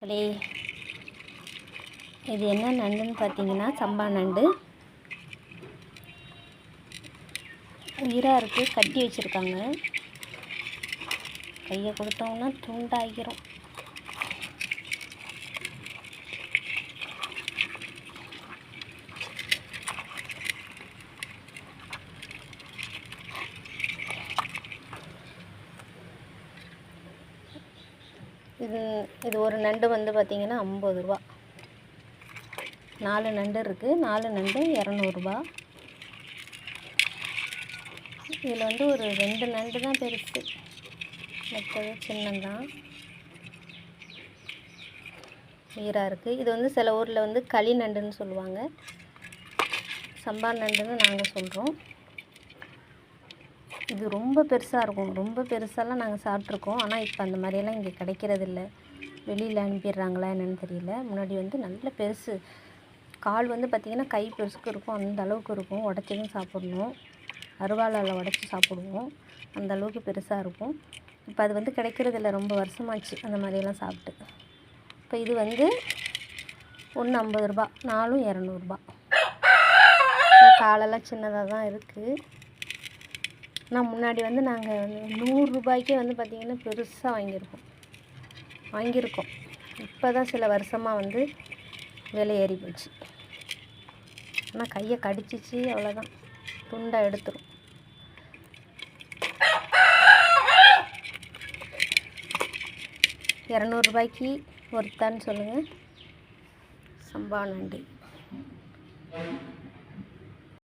அப்படியே இது என்ன நண்டுன்னு பார்த்தீங்கன்னா சம்பா நண்டு உயிராக இருக்குது. கட்டி வச்சுருக்காங்க. கையை கொடுத்தோம்னா துண்டாகிரும். இது ஒரு நண்டு வந்து பார்த்திங்கன்னா 50 ரூபா. 4 நண்டு இருக்குது. 4 நண்டு 200 ரூபா. இதில் வந்து ஒரு 2 நண்டு தான் பெருசு, மற்றது சின்னந்தான். உயிராக இருக்குது. இது வந்து சில ஊரில் வந்து களி நண்டுன்னு சொல்லுவாங்க, சம்பா நண்டுன்னு நாங்கள் சொல்கிறோம். இது ரொம்ப பெருசாக இருக்கும். ரொம்ப பெருசாலாம் நாங்கள் சாப்பிட்ருக்கோம். ஆனால் இப்போ அந்த மாதிரியெல்லாம் இங்கே கிடைக்கிறதில்ல. வெளியில் அனுப்பிடுறாங்களா என்னென்னு தெரியல. முன்னாடி வந்து நல்ல பெருசு, கால் வந்து பார்த்திங்கன்னா கை பெருசுக்கு இருக்கும். அந்த அளவுக்கு இருக்கும். உடச்சி தான் சாப்பிட்ணும். அருவாளால் உடச்சி சாப்பிடுவோம். அந்த அளவுக்கு பெருசாக இருக்கும். இப்போ அது வந்து கிடைக்கிறதில்ல. ரொம்ப வருஷமாச்சு அந்த மாதிரியெல்லாம் சாப்பிட்டு. இப்போ இது வந்து ஒன்று 50 ரூபா, 4ம் 200 ரூபா. காலெல்லாம் சின்னதாக தான் இருக்குது. ஆனால் முன்னாடி வந்து நாங்கள் 100 ரூபாய்க்கே வந்து பார்த்திங்கன்னா பெருசாக வாங்கியிருக்கோம். இப்போ தான் சில வருஷமாக வந்து விலை ஏறி போச்சு. ஆனால் கையை கடிச்சிச்சு, அவ்வளோதான், துண்டாக எடுத்துரும். ரூபாய்க்கு ஒருத்தான்னு சொல்லுங்கள். சம்பா நண்டு.